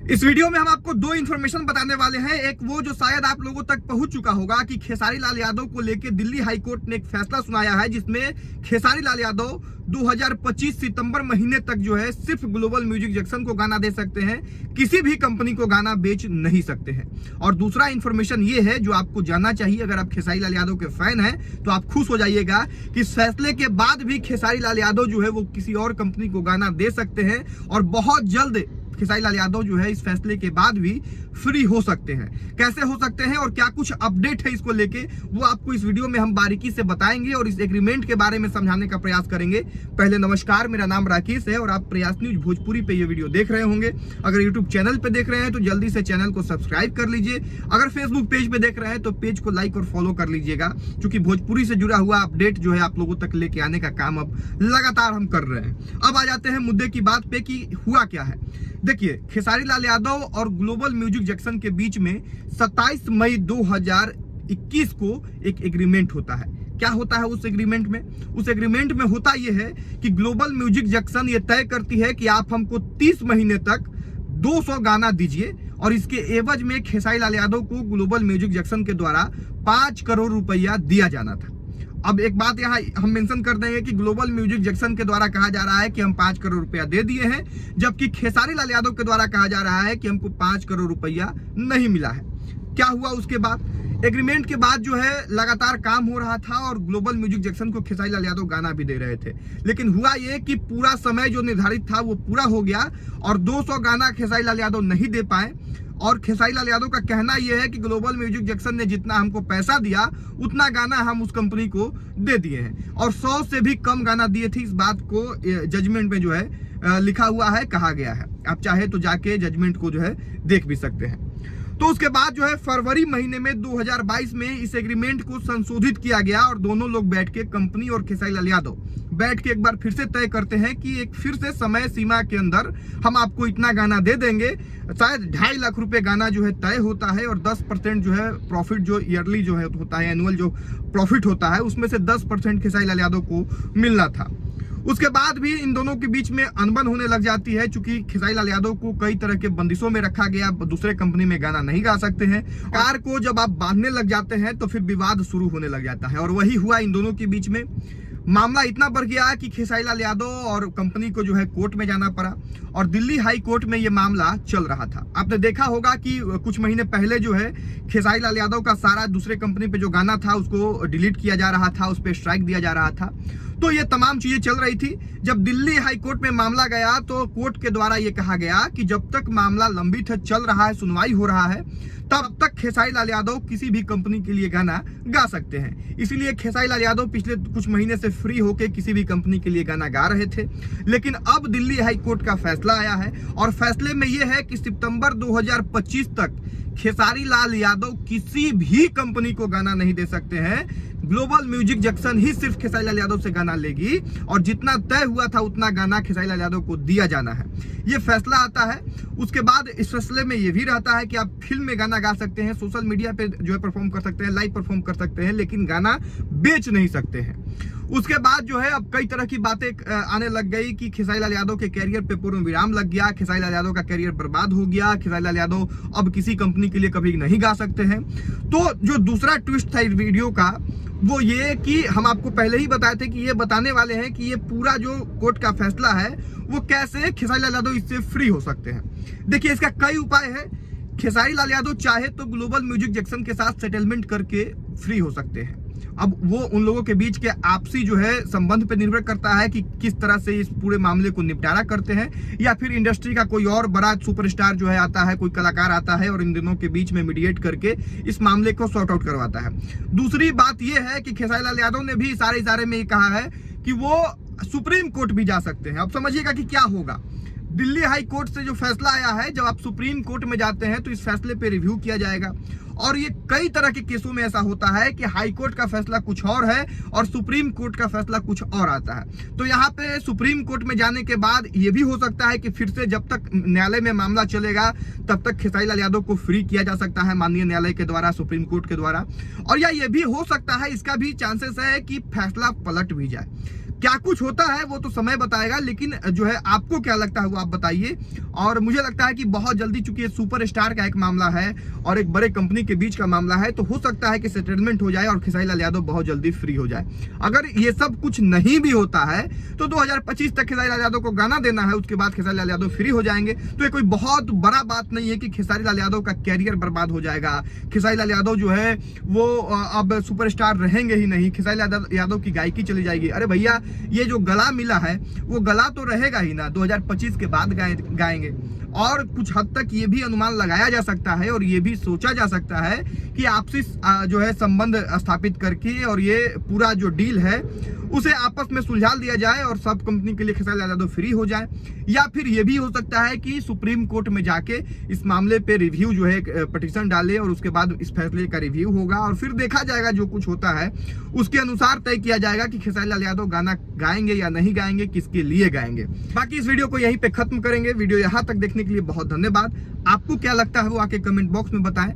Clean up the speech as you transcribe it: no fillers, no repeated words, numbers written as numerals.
इस वीडियो में हम आपको दो इन्फॉर्मेशन बताने वाले हैं। एक वो जो शायद आप लोगों तक पहुंच चुका होगा कि खेसारी लाल यादव को लेकर दिल्ली हाईकोर्ट ने एक फैसला सुनाया है, जिसमें खेसारी लाल यादव 2025 सितंबर महीने तक जो है सिर्फ ग्लोबल म्यूजिक जंक्शन को गाना दे सकते हैं, किसी भी कंपनी को गाना बेच नहीं सकते हैं। और दूसरा इन्फॉर्मेशन ये है जो आपको जानना चाहिए, अगर आप खेसारी लाल यादव के फैन हैं तो आप खुश हो जाइएगा कि इस फैसले के बाद भी खेसारी लाल यादव जो है वो किसी और कंपनी को गाना दे सकते हैं और बहुत जल्द खेसारी लाल यादव जो है इस फैसले के बाद भी फ्री हो सकते हैं। कैसे हो सकते हैं और क्या कुछ अपडेट है इसको लेके, वो आपको इस वीडियो में हम बारीकी से बताएंगे और इस एग्रीमेंट के बारे में समझाने का प्रयास करेंगे। पहले नमस्कार, मेरा नाम राकेश है और आप प्रयास न्यूज भोजपुरी पे ये वीडियो देख रहे होंगे। अगर यूट्यूब चैनल पे देख रहे हैं तो जल्दी से चैनल को सब्सक्राइब कर लीजिए। अगर फेसबुक पेज पे देख रहे हैं तो पेज को लाइक और फॉलो कर लीजिएगा, क्योंकि भोजपुरी से जुड़ा हुआ अपडेट जो है आप लोगों तक लेके आने का काम अब लगातार हम कर रहे हैं। अब आ जाते हैं मुद्दे की बात पे कि हुआ क्या है। देखिए, खेसारी लाल यादव और ग्लोबल म्यूजिक जंक्शन के बीच में 27 मई 2021 को एक एग्रीमेंट होता है। क्या होता है उस एग्रीमेंट में? उस एग्रीमेंट में होता यह है कि ग्लोबल म्यूजिक जंक्शन ये तय करती है कि आप हमको 30 महीने तक 200 गाना दीजिए और इसके एवज में खेसारी लाल यादव को ग्लोबल म्यूजिक जंक्शन के द्वारा 5 करोड़ रुपया दिया जाना था। अब एक बात यहाँ हम मेंशन कर देंगे कि ग्लोबल म्यूजिक जंक्शन के द्वारा कहा जा रहा है कि हम 5 करोड़ रुपया दे दिए हैं, जबकि खेसारी लाल यादव के द्वारा कहा जा रहा है कि हमको 5 करोड़ रुपया नहीं मिला है। क्या हुआ उसके बाद? एग्रीमेंट के बाद जो है लगातार काम हो रहा था और ग्लोबल म्यूजिक जंक्शन को खेसारी लाल यादव गाना भी दे रहे थे, लेकिन हुआ ये कि पूरा समय जो निर्धारित था वो पूरा हो गया और 200 गाना खेसारी लाल यादव नहीं दे पाए। और खेसारी लाल यादव का कहना यह है कि ग्लोबल म्यूजिक जंक्शन ने जितना हमको पैसा दिया उतना गाना हम उस कंपनी को दे दिए हैं और 100 से भी कम गाना दिए थे। इस बात को जजमेंट में जो है लिखा हुआ है, कहा गया है। आप चाहे तो जाके जजमेंट को जो है देख भी सकते हैं। तो उसके बाद जो है फरवरी महीने में 2022 में इस एग्रीमेंट को संशोधित किया गया और दोनों लोग बैठ के, कंपनी और खेसारी लाल यादव बैठ के एक बार फिर से तय करते हैं कि एक फिर से समय सीमा के अंदर हम आपको इतना गाना दे देंगे। शायद 2.5 लाख रुपए गाना जो है तय होता है और 10% जो है प्रॉफिट जो ईयरली जो है होता है, एनुअल जो प्रॉफिट होता है, उसमें से 10% खेसारी लाल यादव को मिलना था। उसके बाद भी इन दोनों के बीच में अनबन होने लग जाती है, चूंकि खेसारी लाल यादव को कई तरह के बंदिशों में रखा गया, दूसरे कंपनी में गाना नहीं गा सकते हैं। कार को जब आप बांधने लग जाते हैं तो फिर विवाद शुरू होने लग जाता है और वही हुआ इन दोनों के बीच में। मामला इतना बढ़ गया कि खेसारी लाल यादव और कंपनी को जो है कोर्ट में जाना पड़ा और दिल्ली हाई कोर्ट में ये मामला चल रहा था। आपने देखा होगा कि कुछ महीने पहले जो है खेसारी लाल यादव का सारा दूसरे कंपनी पे जो गाना था उसको डिलीट किया जा रहा था, उस पर स्ट्राइक दिया जा रहा था। तो ये तमाम चीजें चल रही थी। जब दिल्ली हाई कोर्ट में मामला गया तो कोर्ट के द्वारा ये कहा गया कि जब तक मामला लंबित है, चल रहा है, सुनवाई हो रहा है, तब तक खेसारी लाल यादव किसी भी कंपनी के लिए गाना गा सकते हैं। इसीलिए खेसारी लाल यादव पिछले कुछ महीने से फ्री होकर किसी भी कंपनी के लिए गाना गा रहे थे। लेकिन अब दिल्ली हाई कोर्ट का फैसला आया है और फैसले में यह है कि सितंबर 2025 तक खेसारी लाल यादव किसी भी कंपनी को गाना नहीं दे सकते हैं। ग्लोबल म्यूजिक जंक्शन ही सिर्फ खेसारी लाल यादव से गाना लेगी और जितना तय हुआ था उतना गाना खेसारी लाल यादव को दिया जाना है। ये फैसला आता है। उसके बाद इस फैसले में ये भी रहता है कि आप फिल्म में गाना गा सकते हैं, सोशल मीडिया पे जो है परफॉर्म कर सकते हैं, लाइव परफॉर्म कर सकते हैं, लेकिन गाना बेच नहीं सकते हैं। उसके बाद जो है अब कई तरह की बातें आने लग गई कि खेसारी लाल यादव के कैरियर पे पूर्ण विराम लग गया, खेसारी लाल यादव का कैरियर बर्बाद हो गया, खेसारी लाल यादव अब किसी कंपनी के लिए कभी नहीं गा सकते हैं। तो जो दूसरा ट्विस्ट था इस वीडियो का वो ये कि हम आपको पहले ही बताए थे कि ये बताने वाले हैं कि ये पूरा जो कोर्ट का फैसला है वो कैसे खेसारी लाल यादव इससे फ्री हो सकते हैं। देखिए, इसका कई उपाय है। खेसारी लाल यादव चाहे तो ग्लोबल म्यूजिक जंक्शन के साथ सेटलमेंट करके फ्री हो सकते हैं। अब वो उन लोगों के बीच के आपसी जो है संबंध पे निर्भर करता है कि किस तरह से इस पूरे मामले को निपटारा करते हैं, या फिर इंडस्ट्री का कोई और बड़ा सुपरस्टार जो है आता है, कोई कलाकार आता है और इन दोनों के बीच में मीडिएट करके इस मामले को सॉर्ट आउट करवाता है। दूसरी बात यह है कि खेसारी लाल यादव ने भी इशारे में ये कहा है कि वो सुप्रीम कोर्ट भी जा सकते हैं। अब समझिएगा कि क्या होगा। दिल्ली हाई कोर्ट से जो फैसला आया है, जब आप सुप्रीम कोर्ट में जाते हैं तो इस फैसले पे रिव्यू किया जाएगा और ये कई तरह के केसों में ऐसा होता है कि हाई कोर्ट का फैसला कुछ और है और सुप्रीम कोर्ट का फैसला कुछ और आता है। तो यहाँ पे सुप्रीम कोर्ट में जाने के बाद ये भी हो सकता है कि फिर से जब तक न्यायालय में मामला चलेगा तब तक खेसारी लाल यादव को फ्री किया जा सकता है माननीय न्यायालय के द्वारा, सुप्रीम कोर्ट के द्वारा। और या ये भी हो सकता है, इसका भी चांसेस है कि फैसला पलट भी जाए। क्या कुछ होता है वो तो समय बताएगा, लेकिन जो है आपको क्या लगता है वो आप बताइए। और मुझे लगता है कि बहुत जल्दी, चूंकि ये सुपरस्टार का एक मामला है और एक बड़े कंपनी के बीच का मामला है, तो हो सकता है कि सेटलमेंट हो जाए और खेसारी लाल यादव बहुत जल्दी फ्री हो जाए। अगर ये सब कुछ नहीं भी होता है तो 2025 तक खेसारी लाल यादव को गाना देना है, उसके बाद खेसारी लाल यादव फ्री हो जाएंगे। तो ये कोई बहुत बड़ा बात नहीं है कि खेसारी लाल यादव का कैरियर बर्बाद हो जाएगा, खेसारी लाल यादव जो है वो अब सुपरस्टार रहेंगे ही नहीं, खेसारी लाल यादव की गायकी चली जाएगी। अरे भैया, ये जो गला मिला है वो गला तो रहेगा ही ना, 2025 के बाद गाएंगे। और कुछ हद तक ये भी अनुमान लगाया जा सकता है और ये भी सोचा जा सकता है कि आपसी जो है संबंध स्थापित करके और ये पूरा जो डील है उसे आपस में सुलझा दिया जाए और सब कंपनी के लिए खेसारी लाल यादव फ्री हो जाए। या फिर ये भी हो सकता है कि सुप्रीम कोर्ट में जाके इस मामले पे रिव्यू जो है पिटीशन डाले और उसके बाद इस फैसले का रिव्यू होगा और फिर देखा जाएगा जो कुछ होता है उसके अनुसार तय किया जाएगा कि खेसारी लाल यादव गाना गाएंगे या नहीं गाएंगे, किसके लिए गाएंगे। बाकी इस वीडियो को यहीं पे खत्म करेंगे। वीडियो यहाँ तक देखने के लिए बहुत धन्यवाद। आपको क्या लगता है वो आके कमेंट बॉक्स में बताएं।